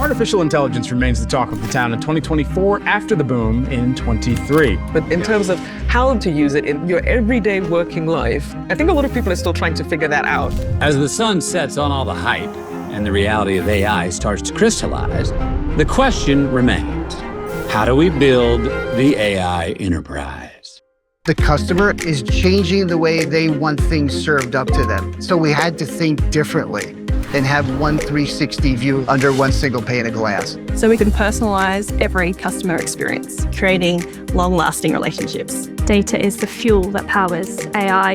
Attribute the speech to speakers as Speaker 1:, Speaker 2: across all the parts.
Speaker 1: Artificial intelligence remains the talk of the town in 2024 after the boom in 23.
Speaker 2: But in terms of how to use it in your everyday working life, I think a lot of people are still trying to figure that out.
Speaker 3: As the sun sets on all the hype and the reality of AI starts to crystallize, the question remains, how do we build the AI enterprise?
Speaker 4: The customer is changing the way they want things served up to them. So we had to think differently and have one 360 view under one single pane of glass.
Speaker 5: So we can personalize every customer experience, creating long-lasting relationships.
Speaker 6: Data is the fuel that powers AI.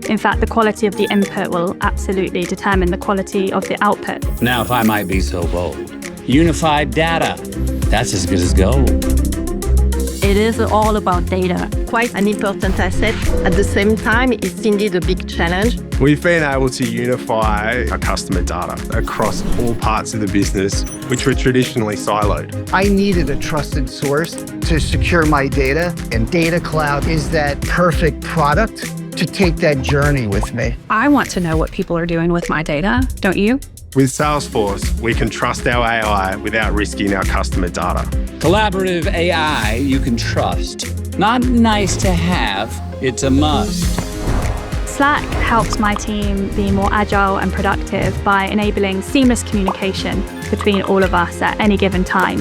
Speaker 6: In fact, the quality of the input will absolutely determine the quality of the output.
Speaker 3: Now, if I might be so bold, unified data, that's as good as gold.
Speaker 7: It is all about data.
Speaker 5: Quite an important asset. At the same time, it's indeed a big challenge.
Speaker 8: We've been able to unify our customer data across all parts of the business, which were traditionally siloed.
Speaker 4: I needed a trusted source to secure my data, and Data Cloud is that perfect product to take that journey with me.
Speaker 6: I want to know what people are doing with my data, don't you?
Speaker 8: With Salesforce, we can trust our AI without risking our customer data.
Speaker 3: Collaborative AI you can trust. Not nice to have, it's a must.
Speaker 6: Slack helps my team be more agile and productive by enabling seamless communication between all of us at any given time.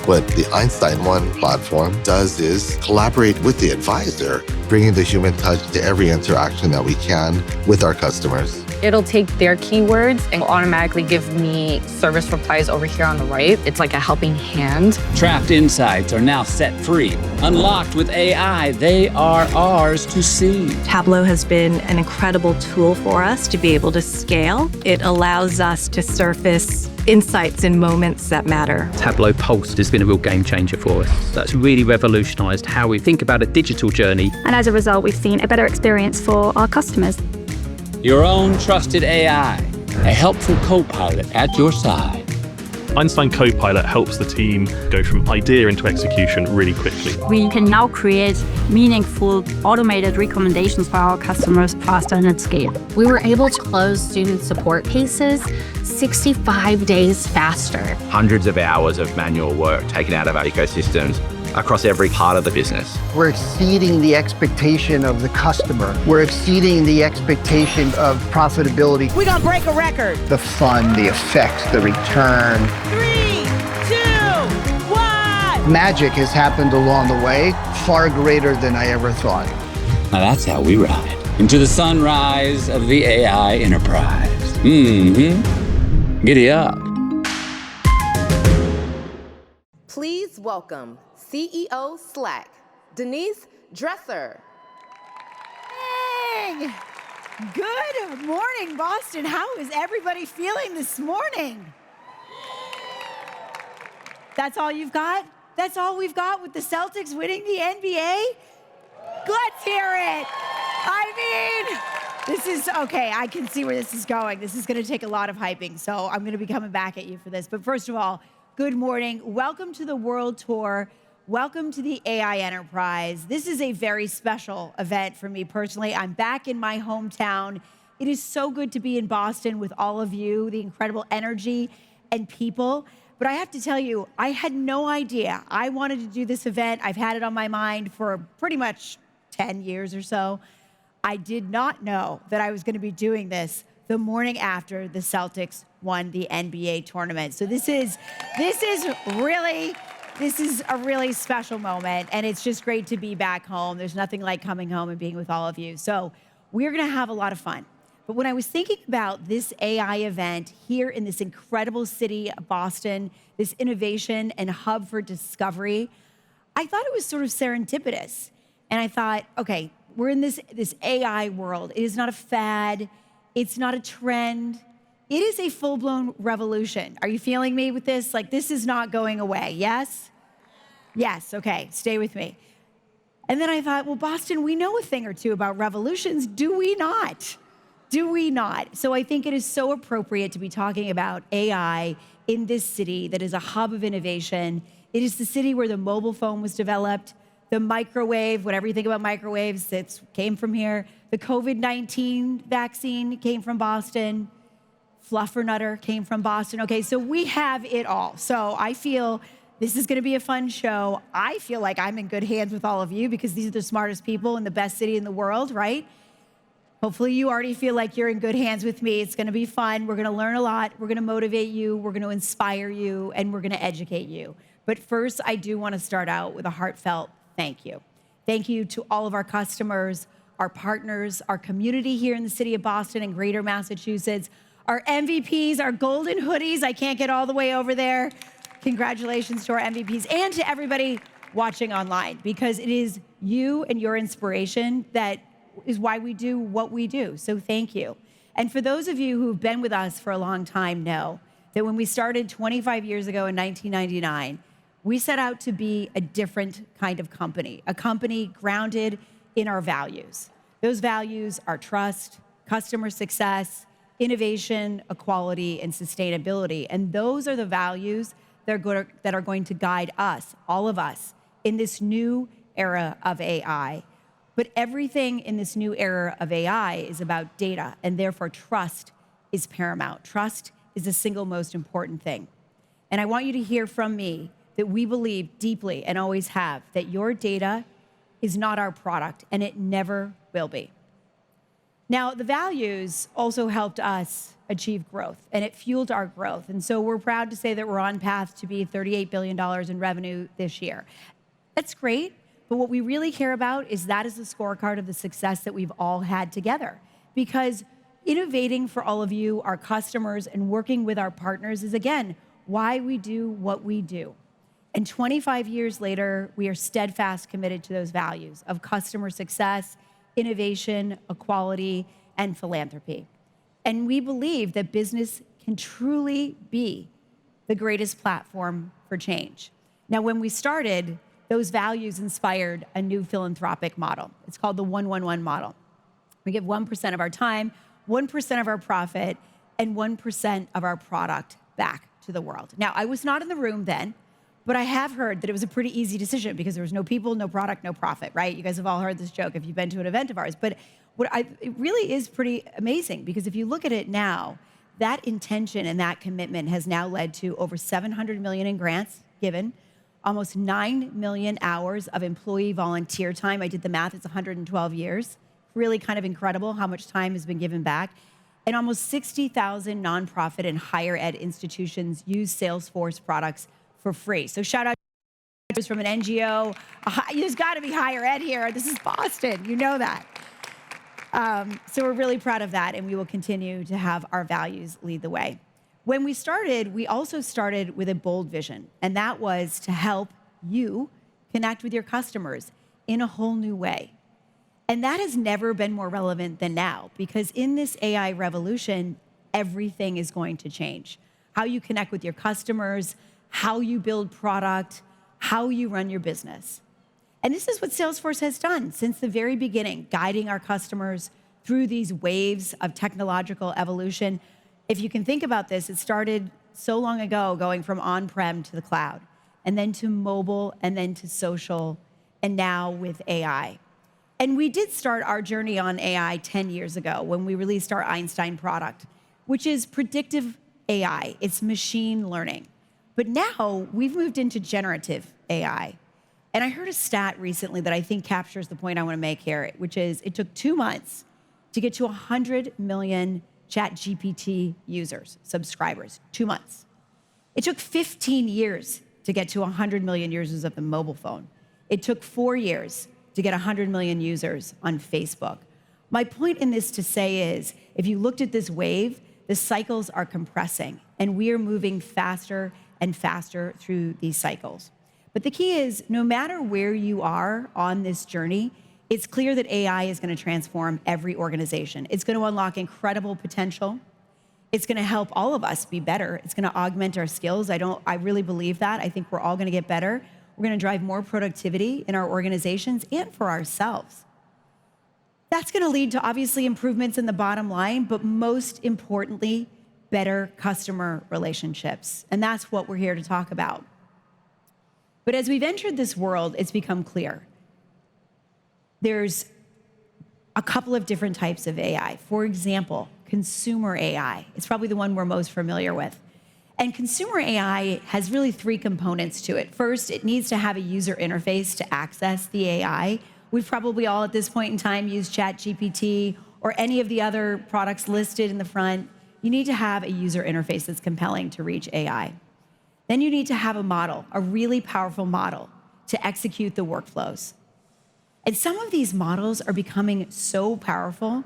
Speaker 9: What the Einstein One platform does is collaborate with the advisor, bringing the human touch to every interaction that we can with our customers.
Speaker 10: It'll take their keywords and automatically give me service replies over here on the right. It's like a helping hand.
Speaker 3: Trapped insights are now set free. Unlocked with AI, they are ours to see.
Speaker 5: Tableau has been an incredible tool for us to be able to scale. It allows us to surface insights in moments that matter.
Speaker 11: Tableau Pulse has been a real game changer for us. That's really revolutionized how we think about a digital journey.
Speaker 6: And as a result, we've seen a better experience for our customers.
Speaker 3: Your own trusted AI, a helpful co-pilot at your side.
Speaker 12: Einstein Copilot helps the team go from idea into execution really quickly.
Speaker 7: We can now create meaningful automated recommendations for our customers faster and at scale.
Speaker 13: We were able to close student support cases 65 days faster.
Speaker 14: Hundreds of hours of manual work taken out of our ecosystems across every part of the business.
Speaker 4: We're exceeding the expectation of the customer. We're exceeding the expectation of profitability.
Speaker 15: We're gonna break a record.
Speaker 4: The fun, the effects, the return.
Speaker 15: 3, 2, 1.
Speaker 4: Magic has happened along the way, far greater than I ever thought.
Speaker 3: Now that's how we ride into the sunrise of the AI enterprise. Giddy up.
Speaker 16: Please welcome CEO Slack, Denise Dresser.
Speaker 15: Hey! Good morning, Boston. How is everybody feeling this morning? That's all you've got? That's all we've got with the Celtics winning the NBA? Let's hear it. I mean, this is, okay, I can see where this is going. This is gonna take a lot of hyping, so I'm gonna be coming back at you for this. But first of all, good morning. Welcome to the World Tour. Welcome to the AI Enterprise. This is a very special event for me personally. I'm back in my hometown. It is so good to be in Boston with all of you, the incredible energy and people. But I have to tell you, I had no idea. I wanted to do this event. I've had it on my mind for pretty much 10 years or so. I did not know that I was going to be doing this the morning after the Celtics won the NBA tournament. So this is a really special moment, and it's just great to be back home. There's nothing like coming home and being with all of you. So we're gonna have a lot of fun. But when I was thinking about this AI event here in this incredible city of Boston, this innovation and hub for discovery, I thought it was sort of serendipitous. And I thought, okay, we're in this AI world. It is not a fad. It's not a trend. It is a full-blown revolution. Are you feeling me with this? Like, this is not going away, yes? Yes, okay, stay with me. And then I thought, well, Boston, we know a thing or two about revolutions, do we not? Do we not? So I think it is so appropriate to be talking about AI in this city that is a hub of innovation. It is the city where the mobile phone was developed, the microwave, whatever you think about microwaves, it came from here. The COVID-19 vaccine came from Boston. Fluffernutter came from Boston. Okay, so we have it all. So I feel this is gonna be a fun show. I feel like I'm in good hands with all of you because these are the smartest people in the best city in the world, right? Hopefully you already feel like you're in good hands with me. It's gonna be fun. We're gonna learn a lot. We're gonna motivate you. We're gonna inspire you, and we're gonna educate you. But first, I do wanna start out with a heartfelt thank you. Thank you to all of our customers, our partners, our community here in the city of Boston and greater Massachusetts, our MVPs, our golden hoodies. I can't get all the way over there. Congratulations to our MVPs and to everybody watching online, because it is you and your inspiration that is why we do what we do. So thank you. And for those of you who've been with us for a long time know that when we started 25 years ago in 1999, we set out to be a different kind of company, a company grounded in our values. Those values are trust, customer success, innovation, equality, and sustainability. And those are the values that are going to guide us, all of us, in this new era of AI. But everything in this new era of AI is about data, and therefore trust is paramount. Trust is the single most important thing. And I want you to hear from me that we believe deeply, and always have, that your data is not our product, and it never will be. Now, the values also helped us achieve growth, and it fueled our growth. And so we're proud to say that we're on path to be $38 billion in revenue this year. That's great, but what we really care about is that is the scorecard of the success that we've all had together. Because innovating for all of you, our customers, and working with our partners is, again, why we do what we do. And 25 years later, we are steadfast committed to those values of customer success, innovation, equality, and philanthropy. And we believe that business can truly be the greatest platform for change. Now, when we started, those values inspired a new philanthropic model. It's called the 1-1-1 model. We give 1% of our time, 1% of our profit, and 1% of our product back to the world. Now, I was not in the room then, but I have heard that it was a pretty easy decision because there was no people, no product, no profit, right? You guys have all heard this joke if you've been to an event of ours. But it really is pretty amazing, because if you look at it now, that intention and that commitment has now led to over $700 million in grants given, almost 9 million hours of employee volunteer time. I did the math, it's 112 years. Really kind of incredible how much time has been given back. And almost 60,000 nonprofit and higher ed institutions use Salesforce products for free. So shout out to from an NGO. There's got to be higher ed here. This is Boston, you know that. So we're really proud of that, and we will continue to have our values lead the way. When we started, we also started with a bold vision, and that was to help you connect with your customers in a whole new way. And that has never been more relevant than now, because in this AI revolution, everything is going to change. How you connect with your customers, how you build product, how you run your business. And this is what Salesforce has done since the very beginning, guiding our customers through these waves of technological evolution. If you can think about this, it started so long ago, going from on-prem to the cloud, and then to mobile, and then to social, and now with AI. And we did start our journey on AI 10 years ago when we released our Einstein product, which is predictive AI. It's machine learning. But now we've moved into generative AI. And I heard a stat recently that I think captures the point I want to make here, which is it took 2 months to get to 100 million ChatGPT users, subscribers, 2 months. It took 15 years to get to 100 million users of the mobile phone. It took 4 years to get 100 million users on Facebook. My point in this to say is, if you looked at this wave, the cycles are compressing, and we are moving faster and faster through these cycles. But the key is, no matter where you are on this journey, it's clear that AI is going to transform every organization. It's going to unlock incredible potential. It's going to help all of us be better. It's going to augment our skills. I really believe that. I think we're all going to get better. We're going to drive more productivity in our organizations and for ourselves. That's going to lead to obviously improvements in the bottom line, but most importantly, better customer relationships. And that's what we're here to talk about. But as we've entered this world, it's become clear. There's a couple of different types of AI. For example, consumer AI. It's probably the one we're most familiar with. And consumer AI has really three components to it. First, it needs to have a user interface to access the AI. We've probably all at this point in time used ChatGPT or any of the other products listed in the front. You need to have a user interface that's compelling to reach AI. Then you need to have a model, a really powerful model to execute the workflows. And some of these models are becoming so powerful,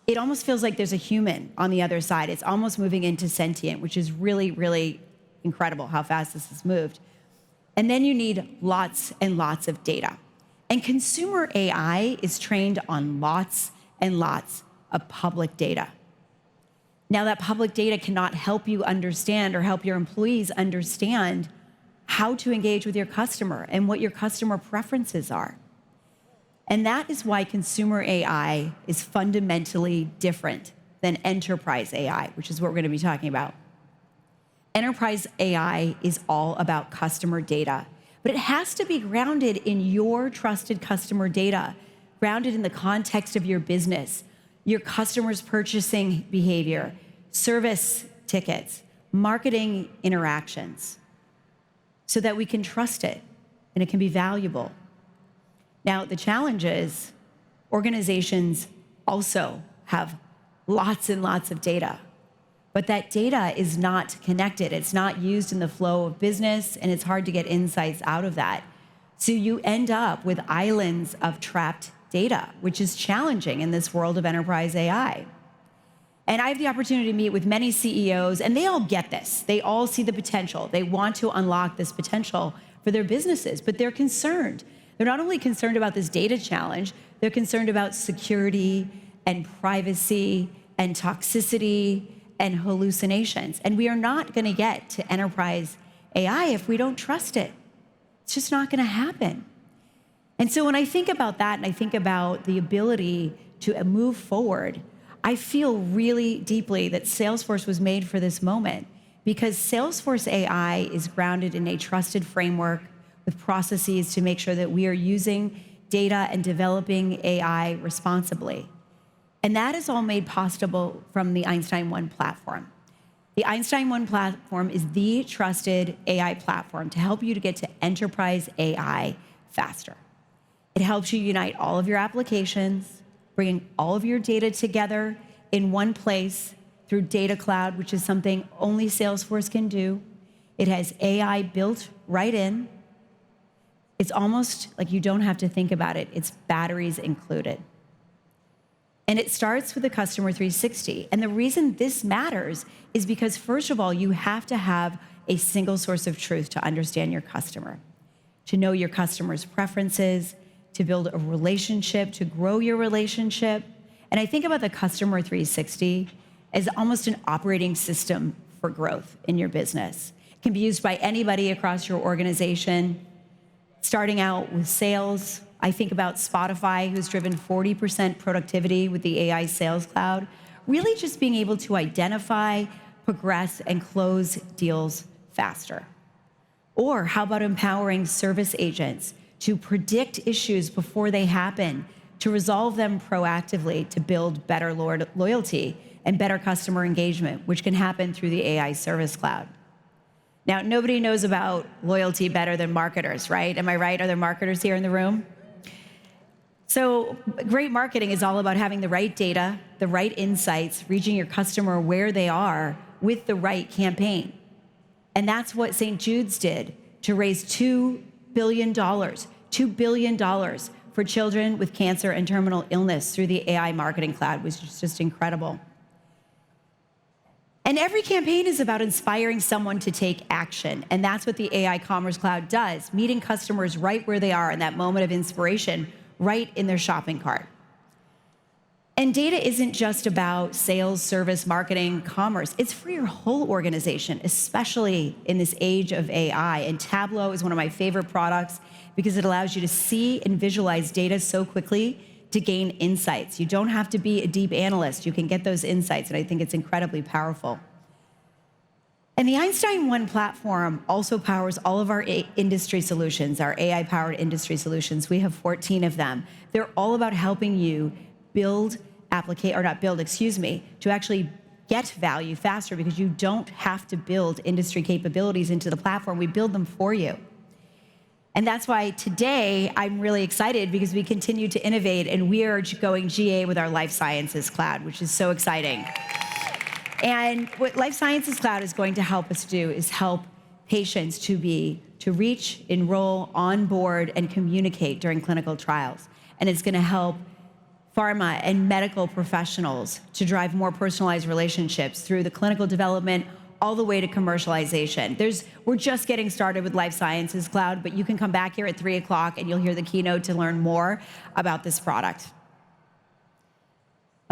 Speaker 15: it almost feels like there's a human on the other side. It's almost moving into sentient, which is really, really incredible how fast this has moved. And then you need lots and lots of data. And consumer AI is trained on lots and lots of public data. Now, that public data cannot help you understand or help your employees understand how to engage with your customer and what your customer preferences are. And that is why consumer AI is fundamentally different than enterprise AI, which is what we're going to be talking about. Enterprise AI is all about customer data, but it has to be grounded in your trusted customer data, grounded in the context of your business, your customers' purchasing behavior, service tickets, marketing interactions, so that we can trust it and it can be valuable. Now, the challenge is organizations also have lots and lots of data, but that data is not connected. It's not used in the flow of business, and it's hard to get insights out of that. So you end up with islands of trapped data, which is challenging in this world of enterprise AI. And I have the opportunity to meet with many CEOs, and they all get this. They all see the potential. They want to unlock this potential for their businesses, but they're concerned. They're not only concerned about this data challenge, they're concerned about security and privacy and toxicity and hallucinations. And we are not going to get to enterprise AI if we don't trust it. It's just not going to happen. And so when I think about that and I think about the ability to move forward, I feel really deeply that Salesforce was made for this moment, because Salesforce AI is grounded in a trusted framework with processes to make sure that we are using data and developing AI responsibly. And that is all made possible from the Einstein 1 platform. The Einstein 1 platform is the trusted AI platform to help you to get to enterprise AI faster. It helps you unite all of your applications, bringing all of your data together in one place through Data Cloud, which is something only Salesforce can do. It has AI built right in. It's almost like you don't have to think about it. It's batteries included. And it starts with the Customer 360. And the reason this matters is because, first of all, you have to have a single source of truth to understand your customer, to know your customer's preferences, to build a relationship, to grow your relationship. And I think about the Customer 360 as almost an operating system for growth in your business. It can be used by anybody across your organization. Starting out with sales, I think about Spotify, who's driven 40% productivity with the AI Sales Cloud, really just being able to identify, progress, and close deals faster. Or how about empowering service agents to predict issues before they happen, to resolve them proactively, to build better loyalty and better customer engagement, which can happen through the AI Service Cloud. Now, nobody knows about loyalty better than marketers, right? Am I right? Are there marketers here in the room? So great marketing is all about having the right data, the right insights, reaching your customer where they are with the right campaign. And that's what St. Jude's did to raise $2 billion for children with cancer and terminal illness through the AI Marketing Cloud, which is just incredible. And every campaign is about inspiring someone to take action. And that's what the AI Commerce Cloud does, meeting customers right where they are in that moment of inspiration, right in their shopping cart. And data isn't just about sales, service, marketing, commerce. It's for your whole organization, especially in this age of AI. And Tableau is one of my favorite products because it allows you to see and visualize data so quickly to gain insights. You don't have to be a deep analyst. You can get those insights, and I think it's incredibly powerful. And the Einstein 1 platform also powers all of our industry solutions, our AI-powered industry solutions. We have 14 of them. They're all about helping you build to actually get value faster because you don't have to build industry capabilities into the platform. We build them for you. And that's why today I'm really excited because we continue to innovate and we are going GA with our Life Sciences Cloud, which is so exciting. And what Life Sciences Cloud is going to help us do is help patients to reach, enroll, onboard, and communicate during clinical trials. And it's going to help pharma and medical professionals to drive more personalized relationships through the clinical development all the way to commercialization. We're just getting started with Life Sciences Cloud, but you can come back here at 3 o'clock and you'll hear the keynote to learn more about this product.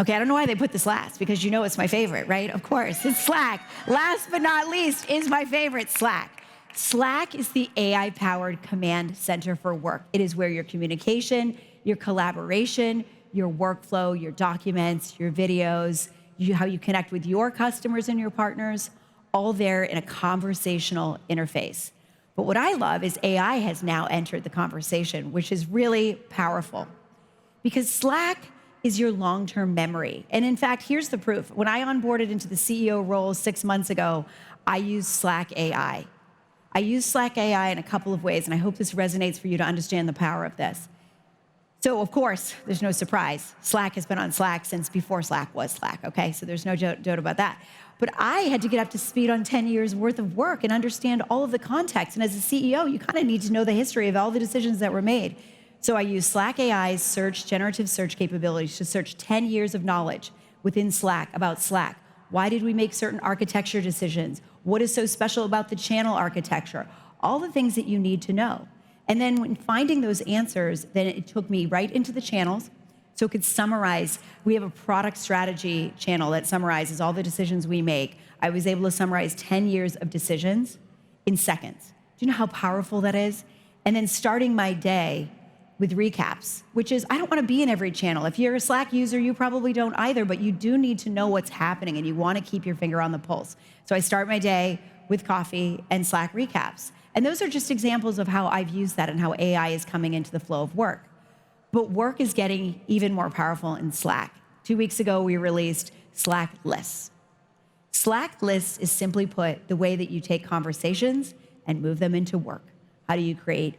Speaker 15: Okay, I don't know why they put this last, because you know it's my favorite, right? Of course, it's Slack. Last but not least is my favorite, Slack. Slack is the AI-powered command center for work. It is where your communication, your collaboration, your workflow, your documents, your videos, how you connect with your customers and your partners, all there in a conversational interface. But what I love is AI has now entered the conversation, which is really powerful. Because Slack is your long-term memory. And in fact, here's the proof. When I onboarded into the CEO role 6 months ago, I used Slack AI. I use Slack AI in a couple of ways, and I hope this resonates for you to understand the power of this. So of course, there's no surprise. Slack has been on Slack since before Slack was Slack, okay? So there's no doubt about that. But I had to get up to speed on 10 years worth of work and understand all of the context. And as a CEO, you kind of need to know the history of all the decisions that were made. So I use Slack AI's generative search capabilities to search 10 years of knowledge within Slack about Slack. Why did we make certain architecture decisions? What is so special about the channel architecture? All the things that you need to know. And then when finding those answers, then it took me right into the channels so it could summarize. We have a product strategy channel that summarizes all the decisions we make. I was able to summarize 10 years of decisions in seconds. Do you know how powerful that is? And then starting my day with recaps, which is, I don't want to be in every channel. If you're a Slack user, you probably don't either, but you do need to know what's happening and you want to keep your finger on the pulse. So I start my day with coffee and Slack recaps. And those are just examples of how I've used that and how AI is coming into the flow of work. But work is getting even more powerful in Slack. 2 weeks ago, we released Slack Lists. Slack Lists is simply put the way that you take conversations and move them into work. How do you create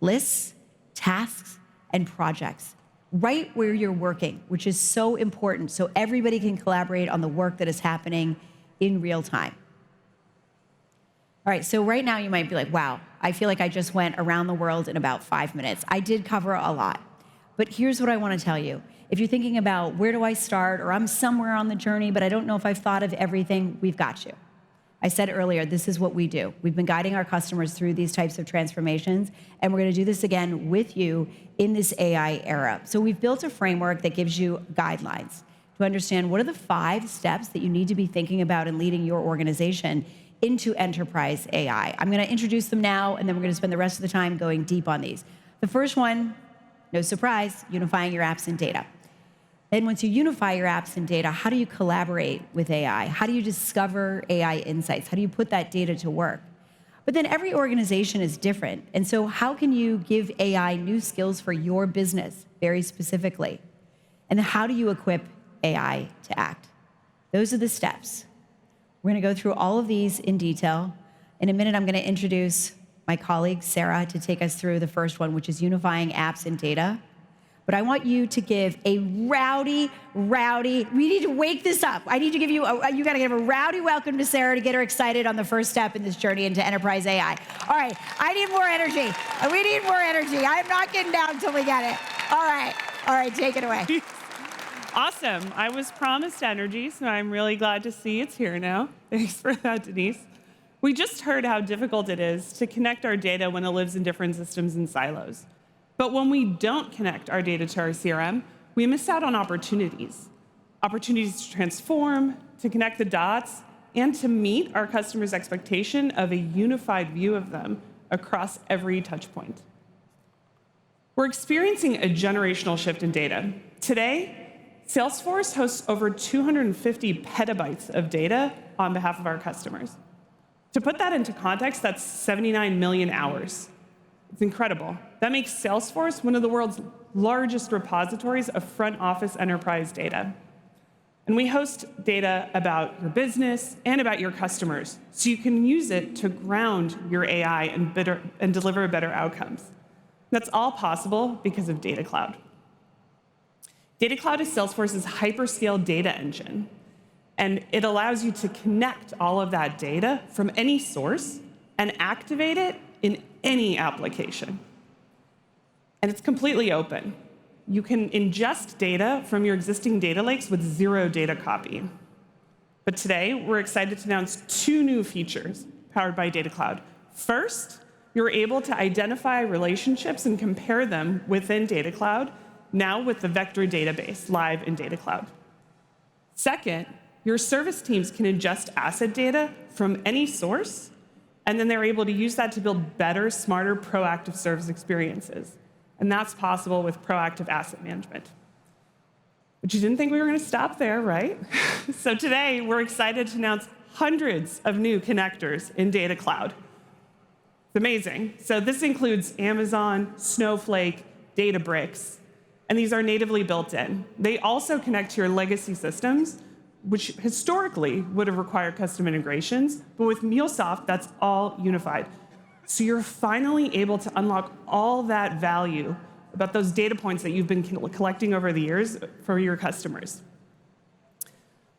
Speaker 15: lists, tasks, and projects right where you're working, which is so important so everybody can collaborate on the work that is happening in real time. All right, so right now you might be like, wow, I feel like I just went around the world in about 5 minutes. I did cover a lot, but here's what I want to tell you. If you're thinking about where do I start, or I'm somewhere on the journey, but I don't know if I've thought of everything, we've got you. I said earlier, this is what we do. We've been guiding our customers through these types of transformations, and we're going to do this again with you in this AI era. So we've built a framework that gives you guidelines to understand what are the 5 steps that you need to be thinking about in leading your organization into enterprise AI. I'm going to introduce them now, and then we're going to spend the rest of the time going deep on these. The first one, no surprise, unifying your apps and data. Then once you unify your apps and data, how do you collaborate with AI? How do you discover AI insights? How do you put that data to work? But then every organization is different. And so how can you give AI new skills for your business very specifically? And then how do you equip AI to act? Those are the steps. We're going to go through all of these in detail. In a minute, I'm going to introduce my colleague, Sarah, to take us through the first one, which is unifying apps and data. But I want you to give a rowdy, we need to wake this up. I need to give you, you got to give a rowdy welcome to Sarah to get her excited on the first step in this journey into enterprise AI. All right, I need more energy. We need more energy. I'm not getting down until we get it. All right, take it away.
Speaker 17: Awesome. I was promised energy, so I'm really glad to see it's here now. Thanks for that, Denise. We just heard how difficult it is to connect our data when it lives in different systems and silos. But when we don't connect our data to our CRM, we miss out on opportunities. Opportunities to transform, to connect the dots, and to meet our customers' expectation of a unified view of them across every touch point. We're experiencing a generational shift in data. Today, Salesforce hosts over 250 petabytes of data on behalf of our customers. To put that into context, that's 79 million hours. It's incredible. That makes Salesforce one of the world's largest repositories of front office enterprise data. And we host data about your business and about your customers, so you can use it to ground your AI and deliver better outcomes. That's all possible because of Data Cloud. Data Cloud is Salesforce's hyperscale data engine, and it allows you to connect all of that data from any source and activate it in any application. And it's completely open. You can ingest data from your existing data lakes with zero data copy. But today, we're excited to announce 2 new features powered by Data Cloud. First, you're able to identify relationships and compare them within Data Cloud, now with the vector database live in Data Cloud. Second, your service teams can ingest asset data from any source, and then they're able to use that to build better, smarter, proactive service experiences. And that's possible with proactive asset management. But you didn't think we were going to stop there, right? So today, we're excited to announce hundreds of new connectors in Data Cloud. It's amazing. So this includes Amazon, Snowflake, Databricks, and these are natively built in. They also connect to your legacy systems, which historically would have required custom integrations, but with MuleSoft, that's all unified. So you're finally able to unlock all that value about those data points that you've been collecting over the years for your customers. So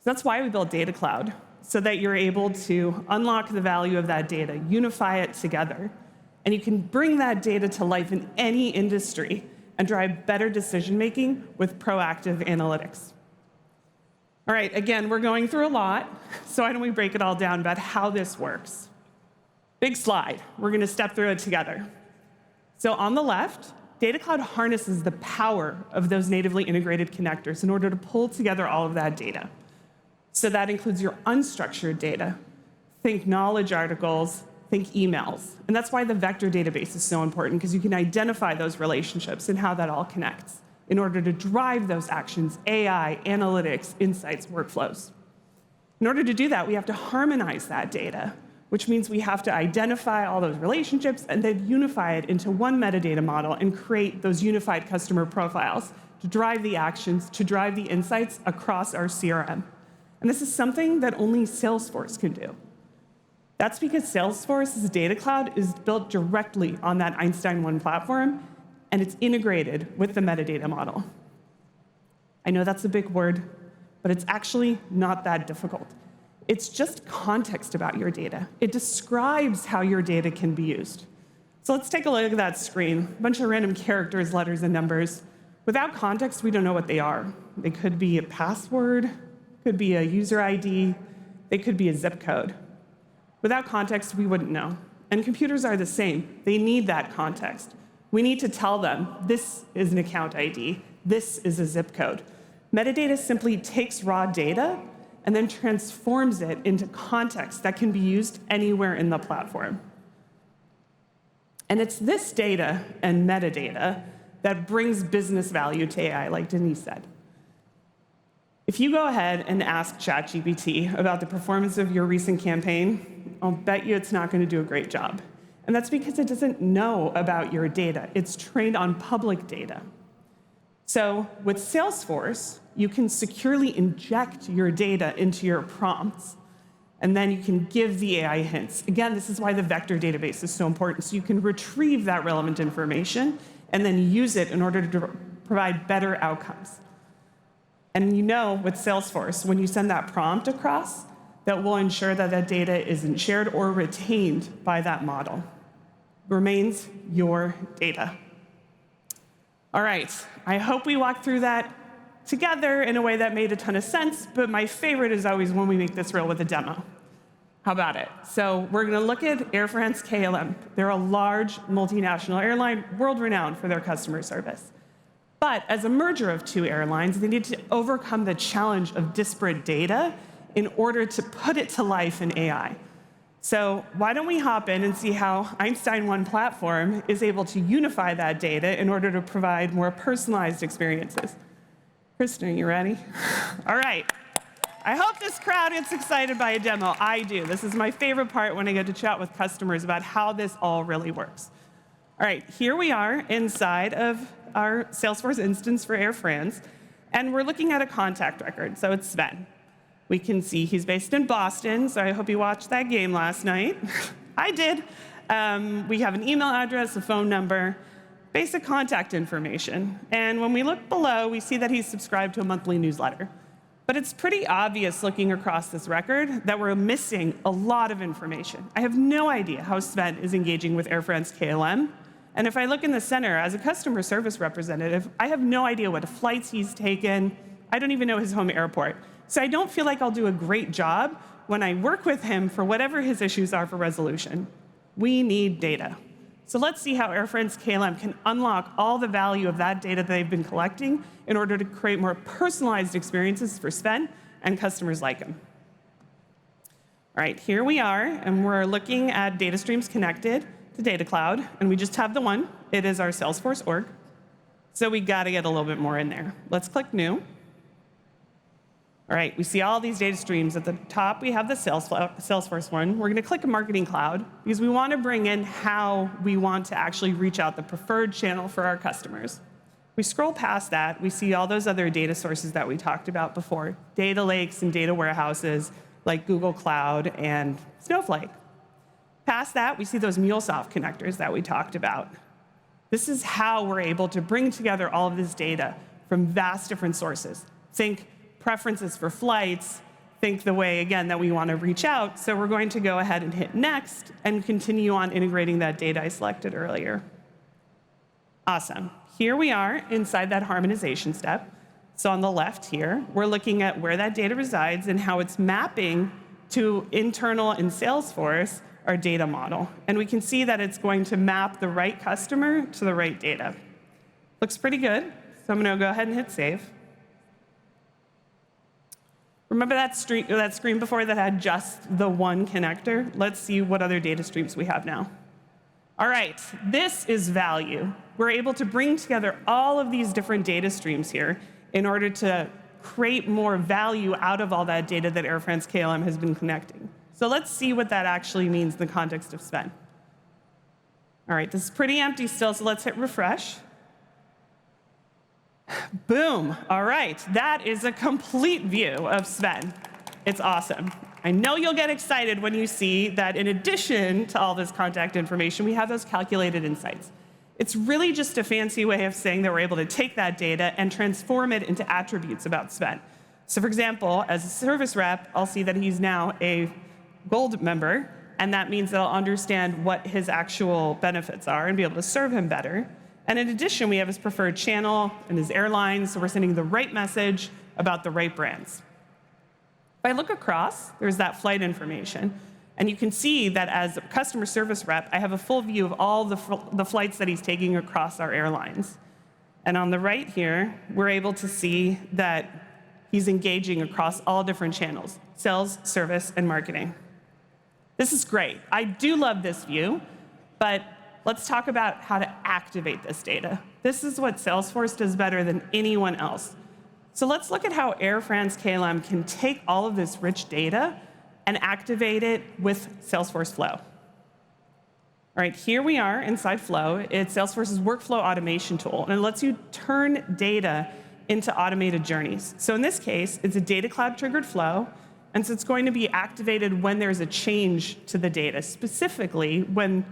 Speaker 17: that's why we built Data Cloud, so that you're able to unlock the value of that data, unify it together, and you can bring that data to life in any industry and drive better decision-making with proactive analytics. All right, again, we're going through a lot, so why don't we break it all down about how this works? Big slide. We're going to step through it together. So on the left, Data Cloud harnesses the power of those natively integrated connectors in order to pull together all of that data. So that includes your unstructured data. Think knowledge articles, think emails. And that's why the vector database is so important, because you can identify those relationships and how that all connects in order to drive those actions, AI, analytics, insights, workflows. In order to do that, we have to harmonize that data, which means we have to identify all those relationships and then unify it into one metadata model and create those unified customer profiles to drive the actions, to drive the insights across our CRM. And this is something that only Salesforce can do. That's because Salesforce's Data Cloud is built directly on that Einstein 1 platform, and it's integrated with the metadata model. I know that's a big word, but it's actually not that difficult. It's just context about your data. It describes how your data can be used. So let's take a look at that screen. A bunch of random characters, letters, and numbers. Without context, we don't know what they are. They could be a password, could be a user ID, they could be a zip code. Without context, we wouldn't know. And computers are the same. They need that context. We need to tell them, this is an account ID, this is a zip code. Metadata simply takes raw data and then transforms it into context that can be used anywhere in the platform. And it's this data and metadata that brings business value to AI, like Denise said. If you go ahead and ask ChatGPT about the performance of your recent campaign, I'll bet you it's not going to do a great job. And that's because it doesn't know about your data. It's trained on public data. So with Salesforce, you can securely inject your data into your prompts, and then you can give the AI hints. Again, this is why the vector database is so important, so you can retrieve that relevant information and then use it in order to provide better outcomes. And you know with Salesforce, when you send that prompt across, that will ensure that that data isn't shared or retained by that model. Remains your data. All right, I hope we walked through that together in a way that made a ton of sense, but my favorite is always when we make this real with a demo. How about it? So we're gonna look at Air France-KLM. They're a large multinational airline, world-renowned for their customer service. But as a merger of 2 airlines, they need to overcome the challenge of disparate data in order to put it to life in AI. So why don't we hop in and see how Einstein 1 platform is able to unify that data in order to provide more personalized experiences. Kristen, are you ready? All right. I hope this crowd gets excited by a demo. I do. This is my favorite part when I get to chat with customers about how this all really works. All right, here we are inside of our Salesforce instance for Air France, and we're looking at a contact record. So it's Sven. We can see he's based in Boston, so I hope you watched that game last night. I did. We have an email address, a phone number, basic contact information. And when we look below, we see that he's subscribed to a monthly newsletter. But it's pretty obvious looking across this record that we're missing a lot of information. I have no idea how Sven is engaging with Air France KLM. And if I look in the center, as a customer service representative, I have no idea what flights he's taken. I don't even know his home airport. So I don't feel like I'll do a great job when I work with him for whatever his issues are for resolution. We need data. So let's see how Air France KLM can unlock all the value of that data that they've been collecting in order to create more personalized experiences for Sven and customers like him. All right, here we are, and we're looking at data streams connected to Data Cloud, and we just have the one. It is our Salesforce org. So we got to get a little bit more in there. Let's click New. All right, we see all these data streams. At the top, we have the Salesforce one. We're going to click Marketing Cloud because we want to bring in how we want to actually reach out the preferred channel for our customers. We scroll past that. We see all those other data sources that we talked about before, data lakes and data warehouses like Google Cloud and Snowflake. Past that, we see those MuleSoft connectors that we talked about. This is how we're able to bring together all of this data from vast different sources. Think preferences for flights, think the way, again, that we want to reach out. So we're going to go ahead and hit Next and continue on integrating that data I selected earlier. Awesome. Here we are inside that harmonization step. So on the left here, we're looking at where that data resides and how it's mapping to internal in Salesforce, our data model. And we can see that it's going to map the right customer to the right data. Looks pretty good. So I'm going to go ahead and hit Save. Remember that screen before that had just the one connector? Let's see what other data streams we have now. All right, this is value. We're able to bring together all of these different data streams here in order to create more value out of all that data that Air France KLM has been connecting. So let's see what that actually means in the context of Sven. All right, this is pretty empty still, so let's hit refresh. Boom. All right, that is a complete view of Sven. It's awesome. I know you'll get excited when you see that in addition to all this contact information, we have those calculated insights. It's really just a fancy way of saying that we're able to take that data and transform it into attributes about Sven. So for example, as a service rep, I'll see that he's now a gold member, and that means that I'll understand what his actual benefits are and be able to serve him better. And in addition, we have his preferred channel and his airlines, so we're sending the right message about the right brands. If I look across, there's that flight information. And you can see that as a customer service rep, I have a full view of all the flights that he's taking across our airlines. And on the right here, we're able to see that he's engaging across all different channels, sales, service, and marketing. This is great. I do love this view, but let's talk about how to activate this data. This is what Salesforce does better than anyone else. So let's look at how Air France KLM can take all of this rich data and activate it with Salesforce Flow. All right, here we are inside Flow. It's Salesforce's workflow automation tool, and it lets you turn data into automated journeys. So in this case, it's a data cloud triggered flow, and so it's going to be activated when there's a change to the data, specifically when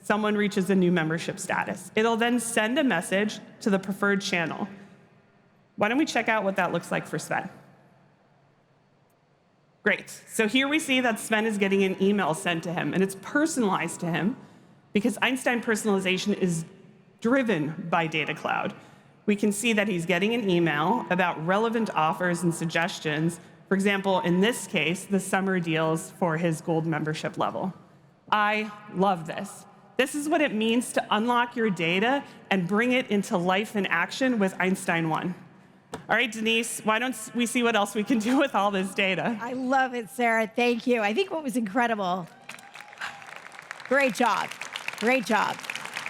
Speaker 17: someone reaches a new membership status. It'll then send a message to the preferred channel. Why don't we check out what that looks like for Sven? Great. So here we see that Sven is getting an email sent to him, and it's personalized to him because Einstein personalization is driven by Data Cloud. We can see that he's getting an email about relevant offers and suggestions. For example, in this case, the summer deals for his gold membership level. I love this. This is what it means to unlock your data and bring it into life in action with Einstein 1. All right, Denise, why don't we see what else we can do with all this data?
Speaker 15: I love it, Sarah. Thank you. I think what was incredible, great job. Great job.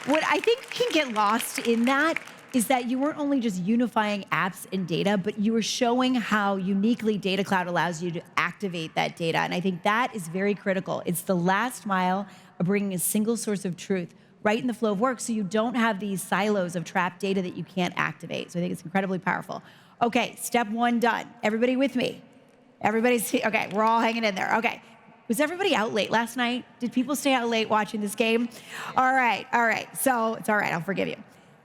Speaker 15: What I think can get lost in that is that you weren't only just unifying apps and data, but you were showing how uniquely Data Cloud allows you to activate that data. And I think that is very critical. It's the last mile of bringing a single source of truth right in the flow of work so you don't have these silos of trapped data that you can't activate. So I think it's incredibly powerful. Okay, step 1 done. Everybody with me? Okay, we're all hanging in there. Okay. Was everybody out late last night? Did people stay out late watching this game? All right. So it's all right, I'll forgive you.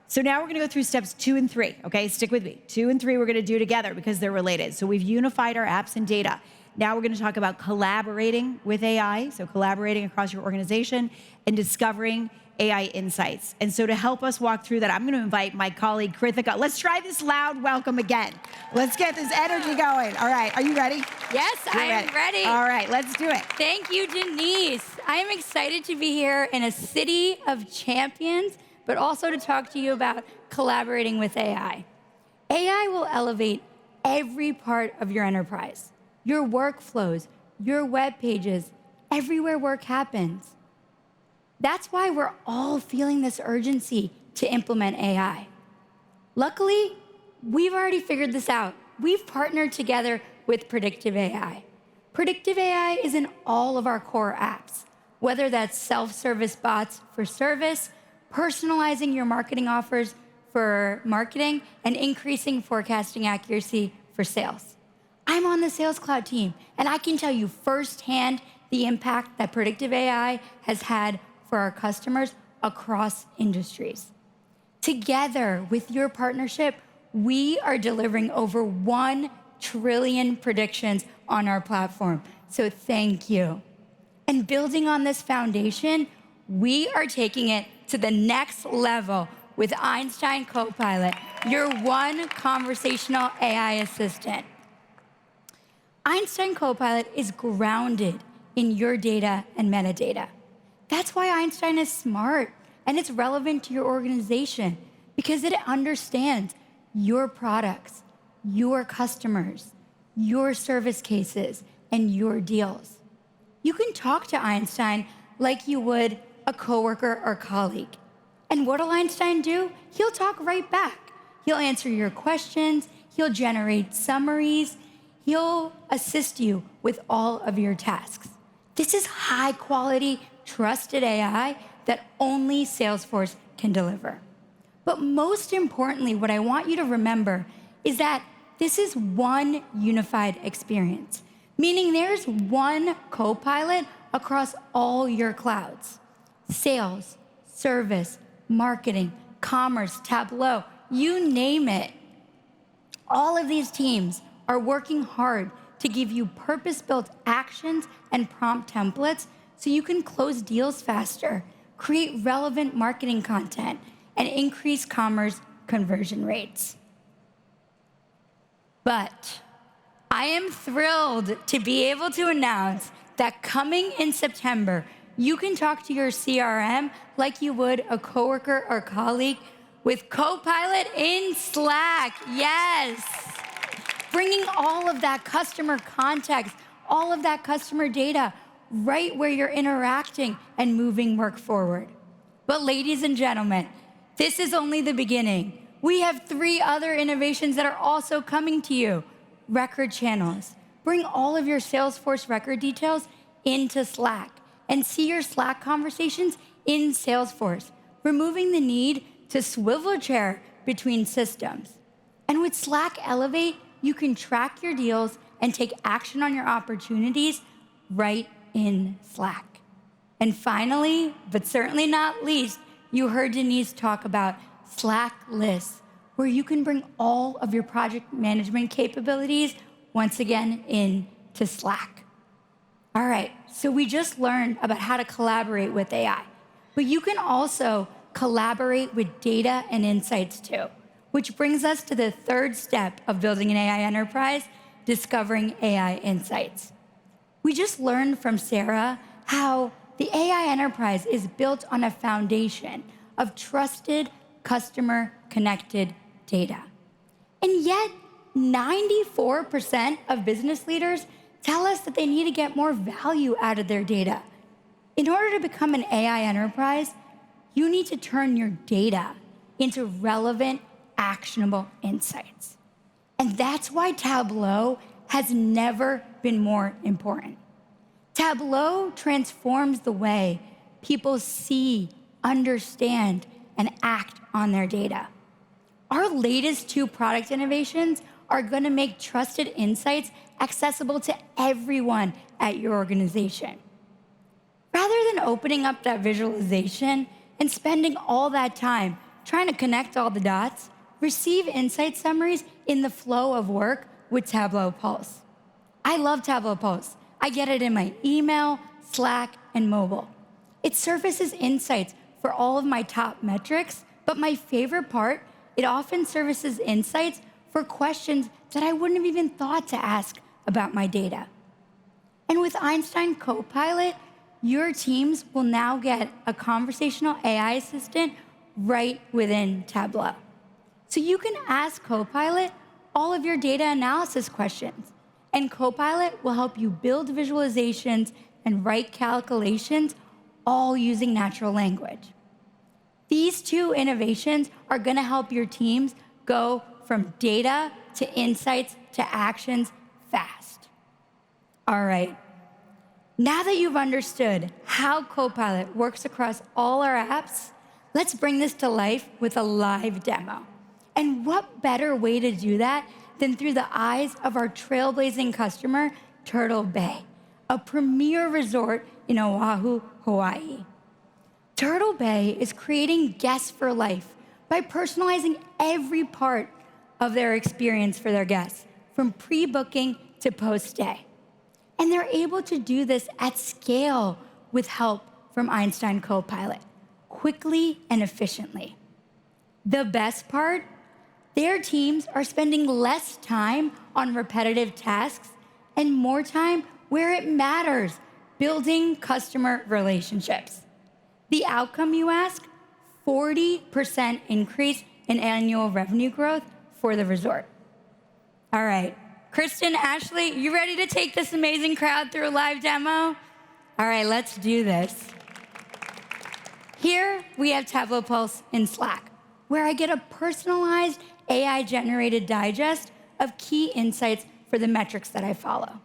Speaker 15: So now we're gonna go through steps 2 and 3, okay? Stick with me. 2 and 3 we're gonna do together because they're related. So we've unified our apps and data. Now we're gonna talk about collaborating with AI, so collaborating across your organization and discovering AI insights. And so to help us walk through that, I'm gonna invite my colleague, Krithika. Let's try this loud welcome again. Let's get this energy going. All right, are you ready?
Speaker 18: Yes, I am ready.
Speaker 15: All right, let's do it.
Speaker 18: Thank you, Denise. I am excited to be here in a city of champions, but also to talk to you about collaborating with AI. AI will elevate every part of your enterprise, your workflows, your web pages, everywhere work happens. That's why we're all feeling this urgency to implement AI. Luckily, we've already figured this out. We've partnered together with Predictive AI. Predictive AI is in all of our core apps, whether that's self-service bots for service, personalizing your marketing offers for marketing, and increasing forecasting accuracy for sales. I'm on the Sales Cloud team, and I can tell you firsthand the impact that Predictive AI has had for our customers across industries. Together with your partnership, we are delivering over 1 trillion predictions on our platform. So thank you. And building on this foundation, we are taking it to the next level with Einstein Copilot, your one conversational AI assistant. Einstein Copilot is grounded in your data and metadata. That's why Einstein is smart and it's relevant to your organization because it understands your products, your customers, your service cases, and your deals. You can talk to Einstein like you would a coworker or colleague. And what'll Einstein do? He'll talk right back. He'll answer your questions, he'll generate summaries, he'll assist you with all of your tasks. This is high quality, trusted AI that only Salesforce can deliver. But most importantly, what I want you to remember is that this is one unified experience, meaning there's one Copilot across all your clouds. Sales, service, marketing, commerce, Tableau, you name it. All of these teams are working hard to give you purpose-built actions and prompt templates so you can close deals faster, create relevant marketing content, and increase commerce conversion rates. But I am thrilled to be able to announce that coming in September, you can talk to your CRM like you would a coworker or colleague with Copilot in Slack. Yes. Bringing all of that customer context, all of that customer data right where you're interacting and moving work forward. But ladies and gentlemen, this is only the beginning. We have 3 other innovations that are also coming to you. Record channels. Bring all of your Salesforce record details into Slack and see your Slack conversations in Salesforce, removing the need to swivel chair between systems. And with Slack Elevate, you can track your deals and take action on your opportunities right in Slack. And finally, but certainly not least, you heard Denise talk about Slack lists, where you can bring all of your project management capabilities once again into Slack. All right, so we just learned about how to collaborate with AI, but you can also collaborate with data and insights too, which brings us to the 3rd step of building an AI enterprise, discovering AI insights. We just learned from Sarah how the AI enterprise is built on a foundation of trusted, customer-connected data. And yet, 94% of business leaders tell us that they need to get more value out of their data. In order to become an AI enterprise, you need to turn your data into relevant, actionable insights. And that's why Tableau has never been more important. Tableau transforms the way people see, understand and act on their data. Our latest 2 product innovations are going to make trusted insights accessible to everyone at your organization. Rather than opening up that visualization and spending all that time trying to connect all the dots, receive insight summaries in the flow of work with Tableau Pulse. I love Tableau Pulse. I get it in my email, Slack, and mobile. It surfaces insights for all of my top metrics, but my favorite part, it often surfaces insights for questions that I wouldn't have even thought to ask about my data. And with Einstein Copilot, your teams will now get a conversational AI assistant right within Tableau. So you can ask Copilot all of your data analysis questions, and Copilot will help you build visualizations and write calculations, all using natural language. These 2 innovations are going to help your teams go from data to insights to actions fast. All right. Now that you've understood how Copilot works across all our apps, let's bring this to life with a live demo. And what better way to do that than through the eyes of our trailblazing customer, Turtle Bay, a premier resort in Oahu, Hawaii. Turtle Bay is creating guests for life by personalizing every part of their experience for their guests, from pre-booking to post-stay. And they're able to do this at scale with help from Einstein Copilot, quickly and efficiently. The best part, their teams are spending less time on repetitive tasks and more time where it matters, building customer relationships. The outcome, you ask? 40% increase in annual revenue growth for the resort. All right, Kristen, Ashley, you ready to take this amazing crowd through a live demo? All right, let's do this. Here we have Tableau Pulse in Slack, where I get a personalized AI-generated digest of key insights for the metrics that I follow.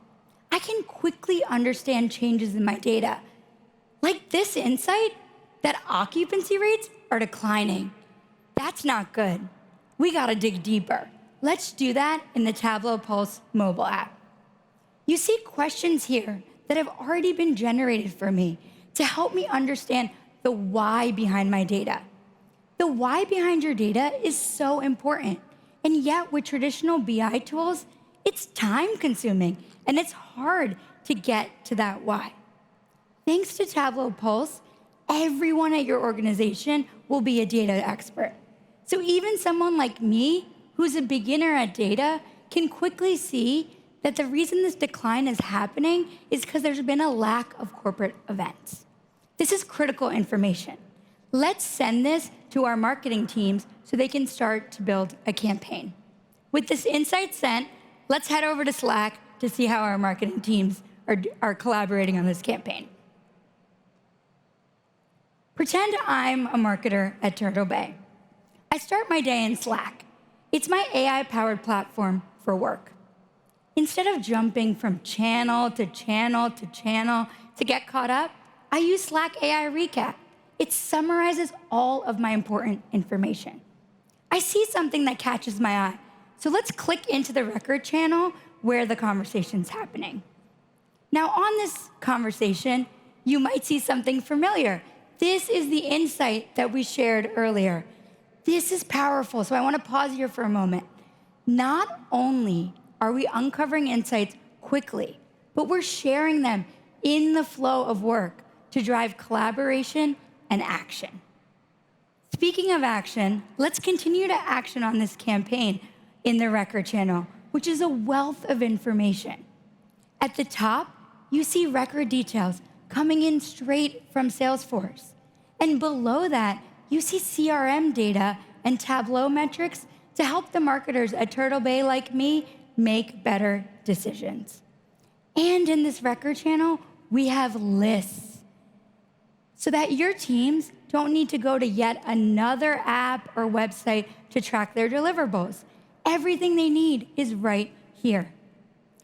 Speaker 18: I can quickly understand changes in my data, like this insight that occupancy rates are declining. That's not good. We gotta dig deeper. Let's do that in the Tableau Pulse mobile app. You see questions here that have already been generated for me to help me understand the why behind my data. The why behind your data is so important, and yet with traditional BI tools, it's time consuming and it's hard to get to that why. Thanks to Tableau Pulse, everyone at your organization will be a data expert. So even someone like me, who's a beginner at data, can quickly see that the reason this decline is happening is because there's been a lack of corporate events. This is critical information. Let's send this to our marketing teams so they can start to build a campaign. With this insight sent, let's head over to Slack to see how our marketing teams are collaborating on this campaign. Pretend I'm a marketer at Turtle Bay. I start my day in Slack. It's my AI-powered platform for work. Instead of jumping from channel to channel to channel to get caught up, I use Slack AI Recap. It summarizes all of my important information. I see something that catches my eye, so let's click into the record channel where the conversation's happening. Now on this conversation, you might see something familiar. This is the insight that we shared earlier. This is powerful, so I want to pause here for a moment. Not only are we uncovering insights quickly, but we're sharing them in the flow of work to drive collaboration and action. Speaking of action, let's continue to action on this campaign in the record channel, which is a wealth of information. At the top, you see record details coming in straight from Salesforce. And below that, you see CRM data and Tableau metrics to help the marketers at Turtle Bay like me make better decisions. And in this record channel, we have lists so that your teams don't need to go to yet another app or website to track their deliverables. Everything they need is right here.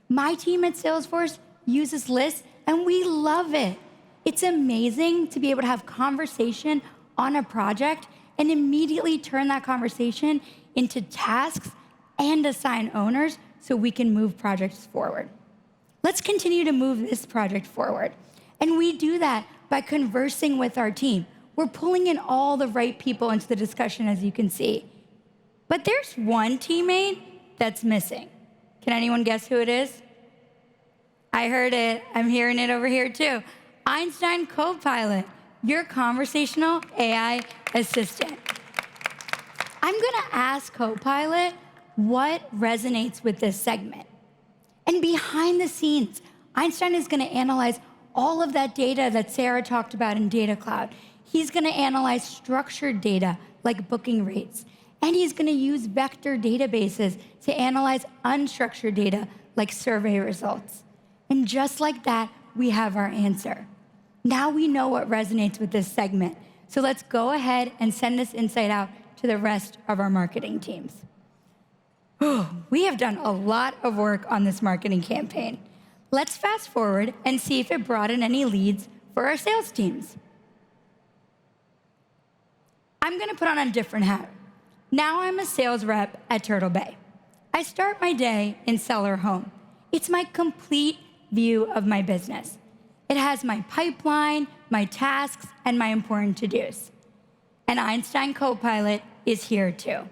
Speaker 18: My team at Salesforce uses lists and we love it. It's amazing to be able to have conversation on a project and immediately turn that conversation into tasks and assign owners so we can move projects forward. Let's continue to move this project forward. And we do that by conversing with our team. We're pulling in all the right people into the discussion, as you can see. But there's one teammate that's missing. Can anyone guess who it is? I heard it. I'm hearing it over here too. Einstein Copilot, your conversational AI assistant. I'm gonna ask Copilot what resonates with this segment. And behind the scenes, Einstein is gonna analyze all of that data that Sarah talked about in Data Cloud. He's gonna analyze structured data like booking rates. And he's gonna use vector databases to analyze unstructured data like survey results. And just like that, we have our answer. Now we know what resonates with this segment. So let's go ahead and send this insight out to the rest of our marketing teams. We have done a lot of work on this marketing campaign. Let's fast forward and see if it brought in any leads for our sales teams. I'm gonna put on a different hat. Now I'm a sales rep at Turtle Bay. I start my day in Seller Home. It's my complete view of my business. It has my pipeline, my tasks, and my important to-dos. And Einstein Copilot is here too.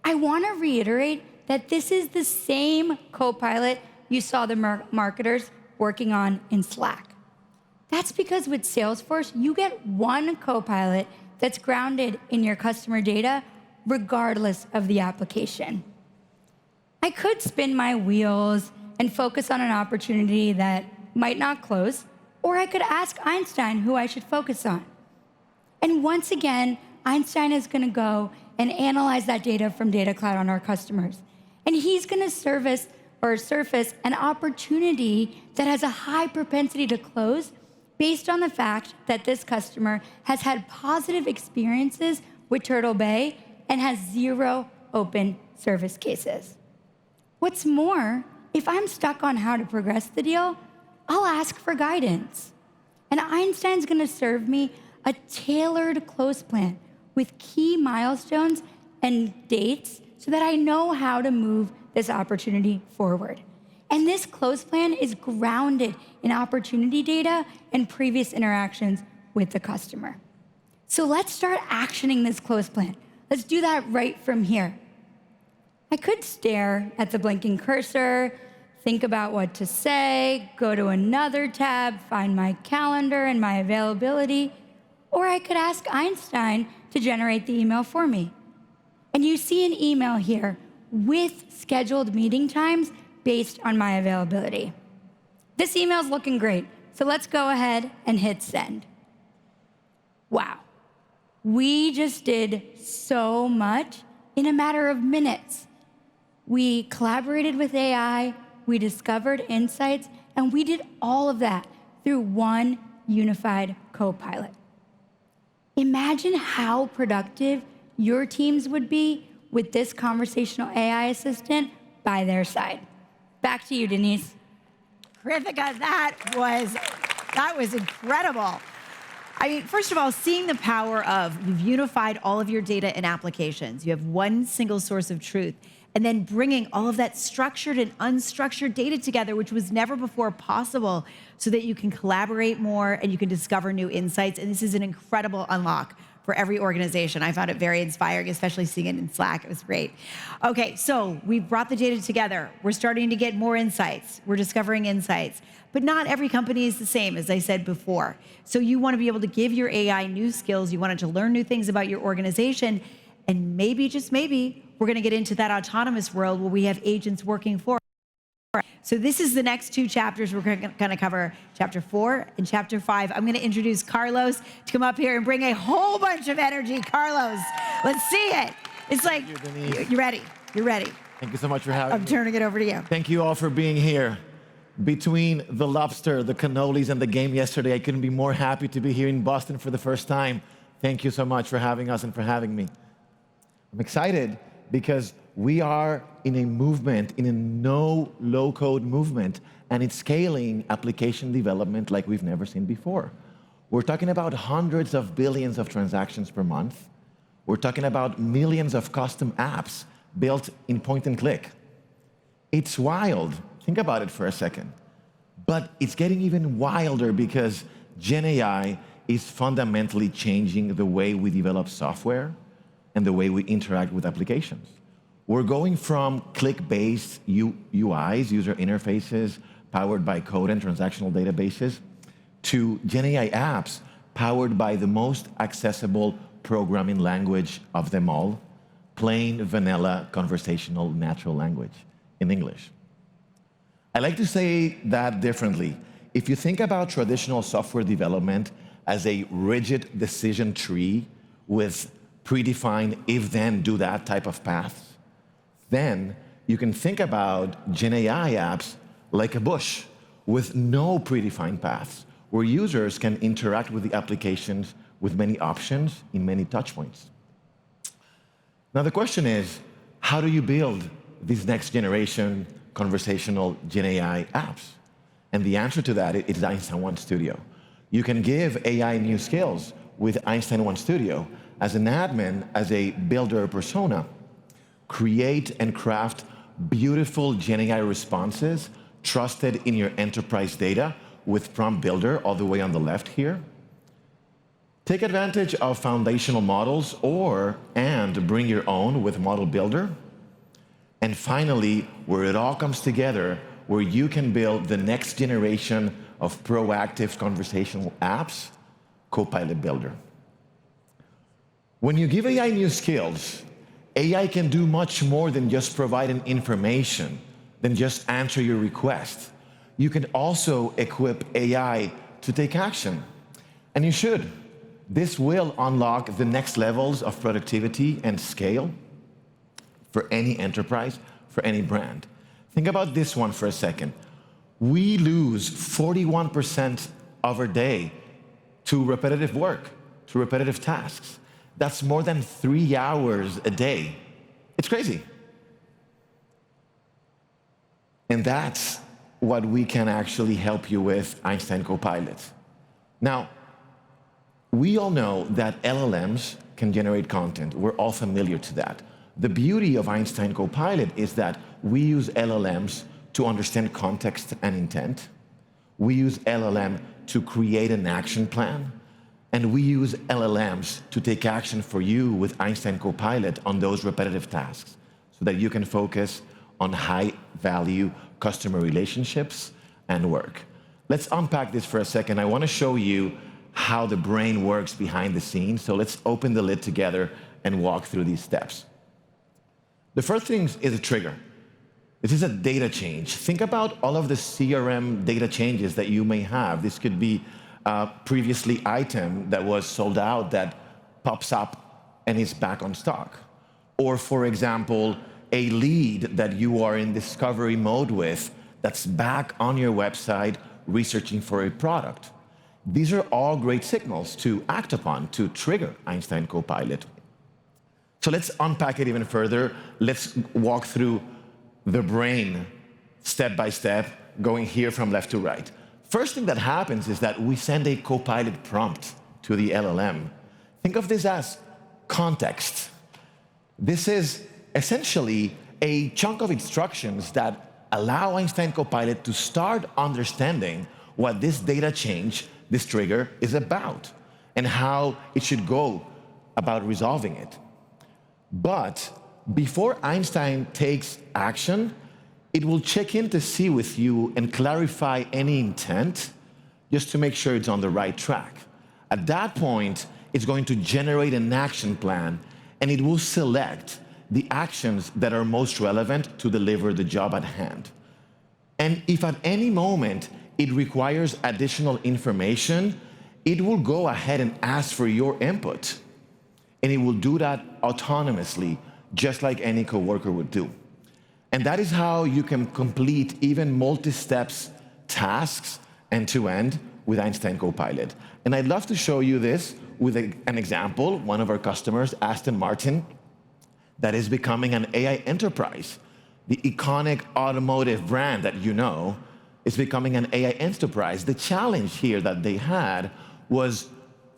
Speaker 18: I want to reiterate that this is the same Copilot you saw the marketers working on in Slack. That's because with Salesforce, you get one Copilot that's grounded in your customer data, regardless of the application. I could spin my wheels and focus on an opportunity that might not close, or I could ask Einstein who I should focus on. And once again, Einstein is gonna go and analyze that data from Data Cloud on our customers. And he's gonna surface an opportunity that has a high propensity to close based on the fact that this customer has had positive experiences with Turtle Bay and has 0 open service cases. What's more, if I'm stuck on how to progress the deal, I'll ask for guidance. And Einstein's gonna serve me a tailored close plan with key milestones and dates so that I know how to move this opportunity forward. And this close plan is grounded in opportunity data and previous interactions with the customer. So let's start actioning this close plan. Let's do that right from here. I could stare at the blinking cursor, think about what to say, go to another tab, find my calendar and my availability, or I could ask Einstein to generate the email for me. And you see an email here with scheduled meeting times based on my availability. This email's looking great, so let's go ahead and hit send. Wow, we just did so much in a matter of minutes. We collaborated with AI, we discovered insights, and we did all of that through one unified Copilot. Imagine how productive your teams would be with this conversational AI assistant by their side. Back to you, Denise.
Speaker 15: Krithika, that was incredible. I mean, first of all, seeing the power of you've unified all of your data and applications. You have one single source of truth. And then bringing all of that structured and unstructured data together, which was never before possible, so that you can collaborate more and you can discover new insights. And this is an incredible unlock for every organization. I found it very inspiring, especially seeing it in Slack. It was great. Okay, so we've brought the data together. We're starting to get more insights. We're discovering insights. But not every company is the same, as I said before. So you want to be able to give your AI new skills. You want it to learn new things about your organization. And maybe, just maybe, we're going to get into that autonomous world where we have agents working for us. So this is the next 2 chapters. We're going to cover chapter 4 and chapter 5. I'm going to introduce Carlos to come up here and bring a whole bunch of energy. Carlos, let's see it. It's like, you're ready. You're ready.
Speaker 19: Thank you so much for having me.
Speaker 15: I'm turning it over to you.
Speaker 19: Thank you all for being here. Between the lobster, the cannolis, and the game yesterday, I couldn't be more happy to be here in Boston for the first time. Thank you so much for having us and for having me. I'm excited because we are in a movement, in a no low-code movement, and it's scaling application development like we've never seen before. We're talking about hundreds of billions of transactions per month. We're talking about millions of custom apps built in point and click. It's wild. Think about it for a second. But it's getting even wilder because Gen AI is fundamentally changing the way we develop software and the way we interact with applications. We're going from click-based UIs, user interfaces, powered by code and transactional databases, to Gen AI apps powered by the most accessible programming language of them all, plain vanilla conversational natural language in English. I like to say that differently. If you think about traditional software development as a rigid decision tree with predefined if-then, do-that type of paths, then you can think about Gen AI apps like a bush with no predefined paths, where users can interact with the applications with many options in many touch points. Now the question is, how do you build these next generation conversational Gen AI apps? And the answer to that is Einstein 1 Studio. You can give AI new skills with Einstein 1 Studio as an admin, as a builder persona. Create and craft beautiful Gen AI responses trusted in your enterprise data with Prompt Builder all the way on the left here. Take advantage of foundational models and bring your own with Model Builder. And finally, where it all comes together, where you can build the next generation of proactive conversational apps, Copilot Builder. When you give AI new skills, AI can do much more than just providing information, than just answer your request. You can also equip AI to take action, and you should. This will unlock the next levels of productivity and scale for any enterprise, for any brand. Think about this one for a second. We lose 41% of our day to repetitive work, to repetitive tasks. That's more than 3 hours a day. It's crazy. And that's what we can actually help you with Einstein Copilot. Now, we all know that LLMs can generate content. We're all familiar to that. The beauty of Einstein Copilot is that we use LLMs to understand context and intent. We use LLM to create an action plan. And we use LLMs to take action for you with Einstein Copilot on those repetitive tasks so that you can focus on high-value customer relationships and work. Let's unpack this for a second. I want to show you how the brain works behind the scenes. So let's open the lid together and walk through these steps. The first thing is a trigger. This is a data change. Think about all of the CRM data changes that you may have. This could be previously item that was sold out that pops up and is back on stock. Or for example, a lead that you are in discovery mode with that's back on your website researching for a product. These are all great signals to act upon, to trigger Einstein Copilot. So let's unpack it even further. Let's walk through the brain step by step, going here from left to right. First thing that happens is that we send a Copilot prompt to the LLM. Think of this as context. This is essentially a chunk of instructions that allow Einstein Copilot to start understanding what this data change, this trigger, is about and how it should go about resolving it. But before Einstein takes action, it will check in to see with you and clarify any intent just to make sure it's on the right track. At that point, it's going to generate an action plan and it will select the actions that are most relevant to deliver the job at hand. And if at any moment it requires additional information, it will go ahead and ask for your input. And it will do that autonomously, just like any coworker would do. And that is how you can complete even multi-steps tasks end-to-end with Einstein Copilot. And I'd love to show you this with an example. One of our customers, Aston Martin, that is becoming an AI enterprise. The iconic automotive brand that you know is becoming an AI enterprise. The challenge here that they had was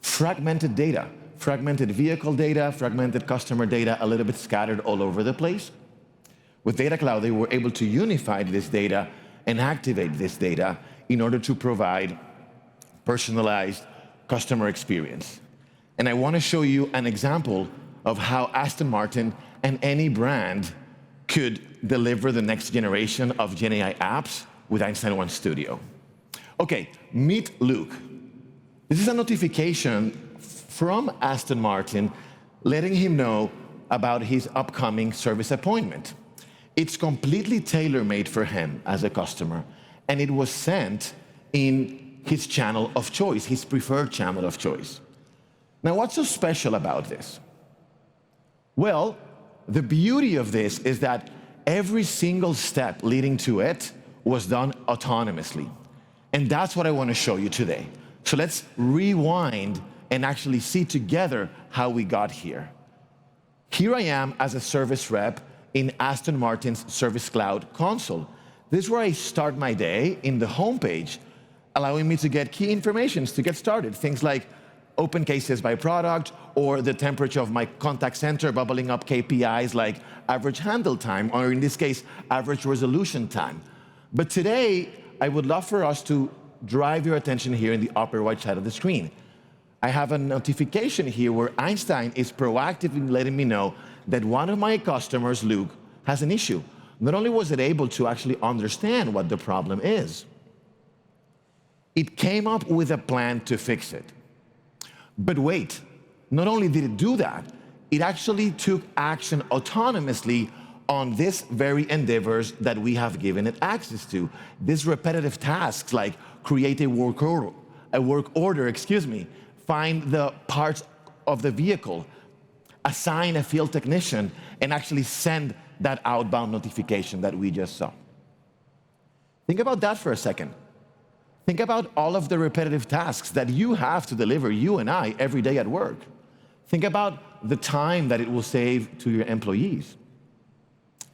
Speaker 19: fragmented data, fragmented vehicle data, fragmented customer data, a little bit scattered all over the place. With Data Cloud, they were able to unify this data and activate this data in order to provide personalized customer experience. And I want to show you an example of how Aston Martin and any brand could deliver the next generation of GenAI apps with Einstein 1 Studio. Okay, meet Luke. This is a notification from Aston Martin letting him know about his upcoming service appointment. It's completely tailor-made for him as a customer, and it was sent in his channel of choice, his preferred channel of choice. Now, what's so special about this? Well, the beauty of this is that every single step leading to it was done autonomously. And that's what I want to show you today. So let's rewind and actually see together how we got here. Here I am as a service rep in Aston Martin's Service Cloud console. This is where I start my day in the homepage, allowing me to get key information to get started. Things like open cases by product, or the temperature of my contact center, bubbling up KPIs like average handle time, or in this case, average resolution time. But today, I would love for us to drive your attention here in the upper right side of the screen. I have a notification here where Einstein is proactively letting me know that one of my customers, Luke, has an issue. Not only was it able to actually understand what the problem is, it came up with a plan to fix it. But wait, not only did it do that, it actually took action autonomously on this very endeavors that we have given it access to. These repetitive tasks like create a work order, find the parts of the vehicle, assign a field technician, and actually send that outbound notification that we just saw. Think about that for a second. Think about all of the repetitive tasks that you have to deliver, you and I, every day at work. Think about the time that it will save to your employees.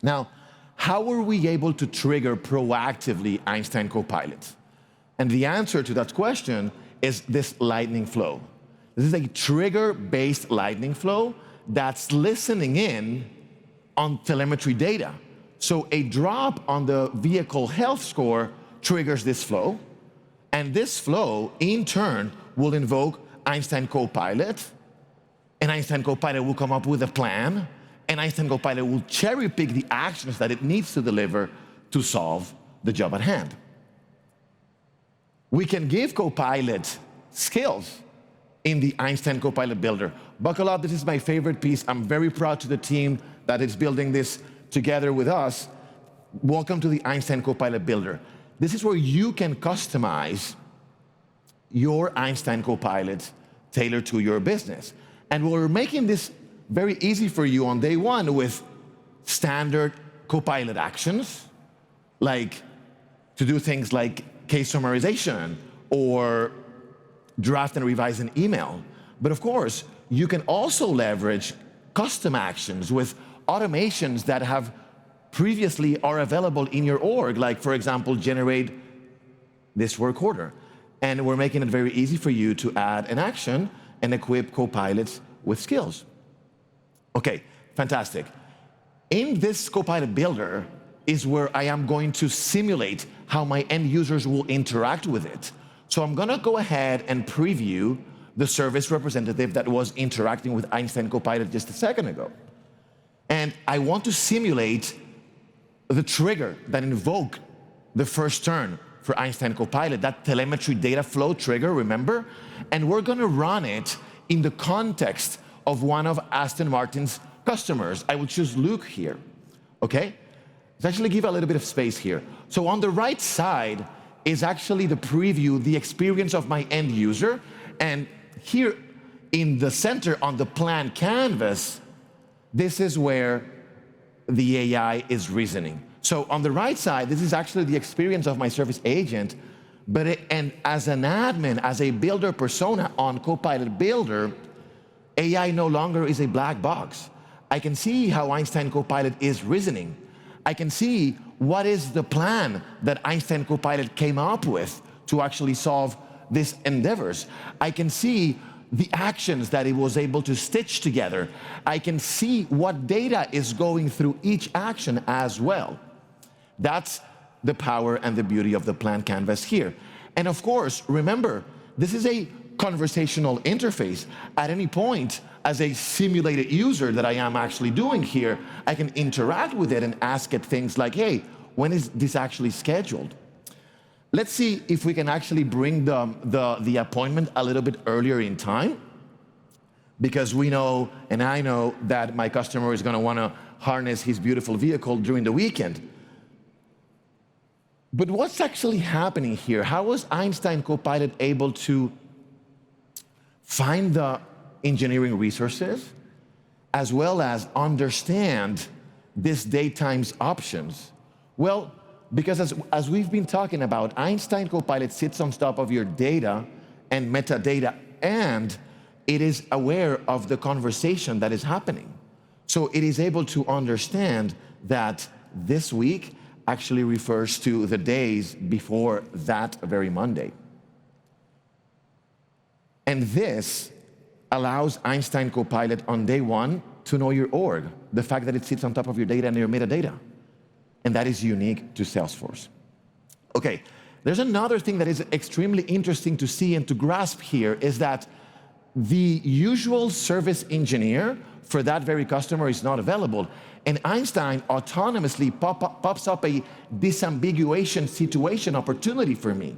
Speaker 19: Now, how were we able to trigger proactively Einstein Copilot? And the answer to that question is this lightning flow. This is a trigger-based lightning flow that's listening in on telemetry data. So a drop on the vehicle health score triggers this flow, and this flow, in turn, will invoke Einstein Copilot, and Einstein Copilot will come up with a plan, and Einstein Copilot will cherry-pick the actions that it needs to deliver to solve the job at hand. We can give Copilot skills in the Einstein Copilot Builder. Buckle up, this is my favorite piece. I'm very proud to the team that is building this together with us. Welcome to the Einstein Copilot Builder. This is where you can customize your Einstein Copilot tailored to your business. And we're making this very easy for you on day one with standard Copilot actions, like to do things like case summarization or draft and revise an email. But of course, you can also leverage custom actions with automations that have previously are available in your org, like for example, generate this work order. And we're making it very easy for you to add an action and equip Copilots with skills. Okay, fantastic. In this Copilot Builder is where I am going to simulate how my end users will interact with it. So I'm gonna go ahead and preview the service representative that was interacting with Einstein Copilot just a second ago. And I want to simulate the trigger that invoked the first turn for Einstein Copilot, that telemetry data flow trigger, remember? And we're gonna run it in the context of one of Aston Martin's customers. I will choose Luke here, okay? Let's actually give a little bit of space here. So on the right side is actually the preview, the experience of my end user. And here in the center on the plan canvas, this is where the AI is reasoning. So on the right side, this is actually the experience of my service agent, and as an admin, as a builder persona on Copilot Builder, AI no longer is a black box. I can see how Einstein Copilot is reasoning. I can see what is the plan that Einstein Copilot came up with to actually solve these endeavors. I can see the actions that it was able to stitch together. I can see what data is going through each action as well. That's the power and the beauty of the plan canvas here. And of course, remember, this is a conversational interface. At any point, as a simulated user that I am actually doing here, I can interact with it and ask it things like, hey, when is this actually scheduled? Let's see if we can actually bring the appointment a little bit earlier in time, because we know, and I know, that my customer is going to want to harness his beautiful vehicle during the weekend. But what's actually happening here? How was Einstein Copilot able to find the engineering resources as well as understand this daytime's options? Well, because as we've been talking about, Einstein Copilot sits on top of your data and metadata, and it is aware of the conversation that is happening. So it is able to understand that this week actually refers to the days before that very Monday. And this allows Einstein Copilot on day one to know your org, the fact that it sits on top of your data and your metadata. And that is unique to Salesforce. Okay, there's another thing that is extremely interesting to see and to grasp here, is that the usual service engineer for that very customer is not available. And Einstein autonomously pops up a disambiguation situation opportunity for me.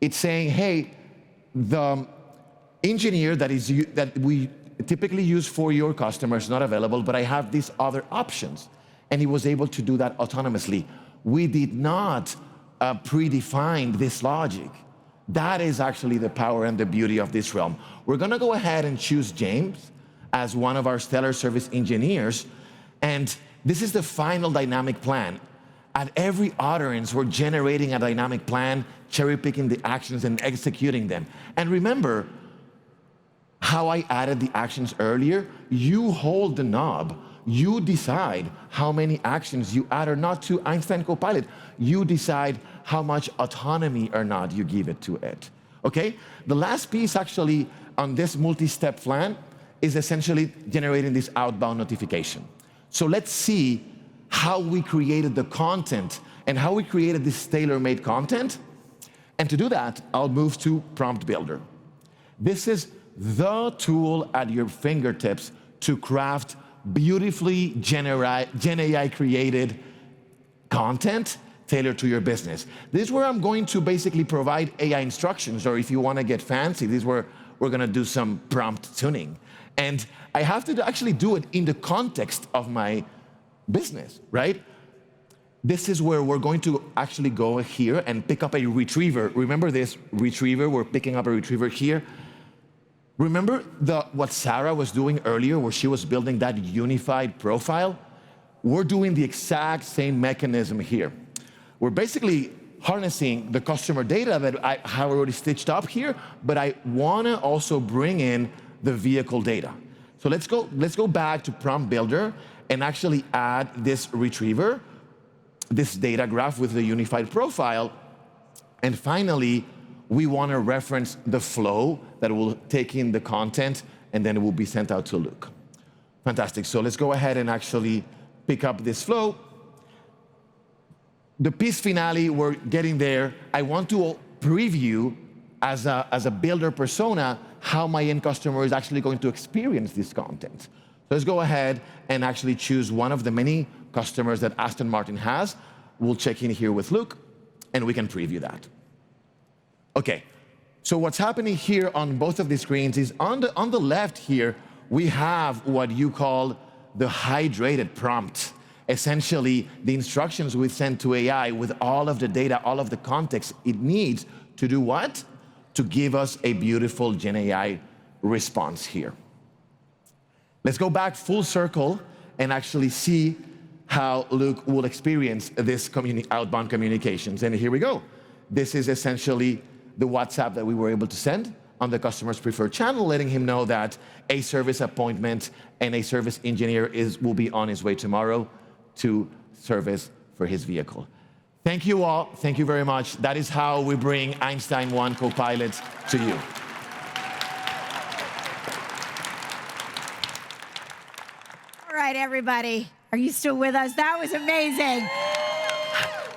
Speaker 19: It's saying, hey, the engineer that we typically use for your customer is not available, but I have these other options. And he was able to do that autonomously. We did not predefine this logic. That is actually the power and the beauty of this realm. We're gonna go ahead and choose James as one of our stellar service engineers. And this is the final dynamic plan. At every utterance, we're generating a dynamic plan, cherry-picking the actions and executing them. And remember how I added the actions earlier? You hold the knob. You decide how many actions you add or not to Einstein Copilot. You decide how much autonomy or not you give it to it, okay? The last piece actually on this multi-step plan is essentially generating this outbound notification. So let's see how we created the content and how we created this tailor-made content. And to do that, I'll move to Prompt Builder. This is the tool at your fingertips to craft beautifully Gen AI created content tailored to your business. This is where I'm going to basically provide AI instructions, or if you want to get fancy, this is where we're going to do some prompt tuning. And I have to actually do it in the context of my business, right? This is where we're going to actually go here and pick up a retriever. Remember this retriever? We're picking up a retriever here. Remember what Sarah was doing earlier, where she was building that unified profile? We're doing the exact same mechanism here. We're basically harnessing the customer data that I have already stitched up here, but I want to also bring in the vehicle data. So let's go back to Prompt Builder and actually add this retriever, this data graph with the unified profile, and finally, we want to reference the flow that will take in the content, and then it will be sent out to Luke. Fantastic. So let's go ahead and actually pick up this flow. The piece finale, we're getting there. I want to preview as a builder persona how my end customer is actually going to experience this content. So let's go ahead and actually choose one of the many customers that Aston Martin has. We'll check in here with Luke, and we can preview that. Okay, so what's happening here on both of these screens is on the left here, we have what you call the hydrated prompt. Essentially, the instructions we send to AI with all of the data, all of the context it needs to do what? To give us a beautiful Gen AI response here. Let's go back full circle and actually see how Luke will experience this outbound communications. And here we go. This is essentially the WhatsApp that we were able to send on the customer's preferred channel, letting him know that a service appointment and a service engineer will be on his way tomorrow to service for his vehicle. Thank you all. Thank you very much. That is how we bring Einstein 1 Copilot to you.
Speaker 15: All right, everybody. Are you still with us? That was amazing.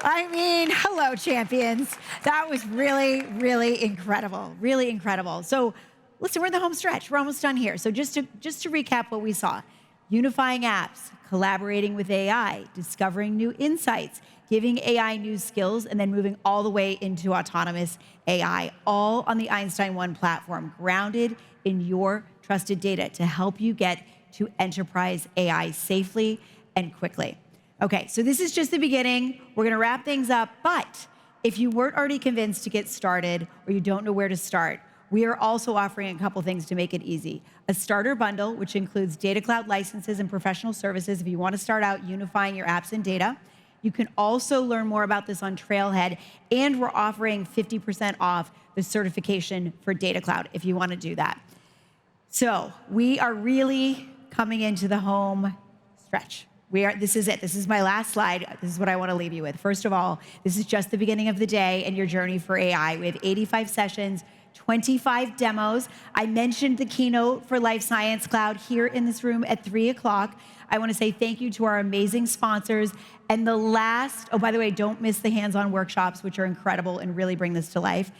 Speaker 15: I mean, hello, champions. That was really, really incredible. Really incredible. So listen, we're in the home stretch. We're almost done here. So just to recap what we saw, unifying apps, collaborating with AI, discovering new insights, giving AI new skills, and then moving all the way into autonomous AI, all on the Einstein 1 platform, grounded in your trusted data to help you get to enterprise AI safely and quickly. Okay, so this is just the beginning. We're gonna wrap things up, but if you weren't already convinced to get started or you don't know where to start, we are also offering a couple things to make it easy. A starter bundle, which includes data cloud licenses and professional services if you want to start out unifying your apps and data. You can also learn more about this on Trailhead, and we're offering 50% off the certification for Data Cloud if you want to do that. So we are really coming into the home stretch. This is it. This is my last slide. This is what I want to leave you with. First of all, this is just the beginning of the day and your journey for AI. We have 85 sessions, 25 demos. I mentioned the keynote for Life Science Cloud here in this room at 3 o'clock. I want to say thank you to our amazing sponsors. And the last, oh, by the way, don't miss the hands-on workshops, which are incredible and really bring this to life.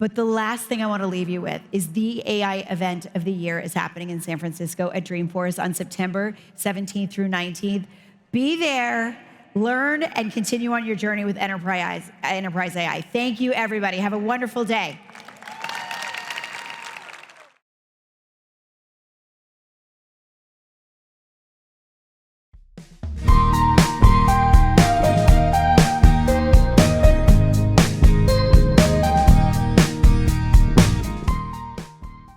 Speaker 15: But the last thing I want to leave you with is the AI event of the year is happening in San Francisco at Dreamforce on September 17th through 19th. Be there, learn, and continue on your journey with Enterprise AI. Thank you, everybody. Have a wonderful day.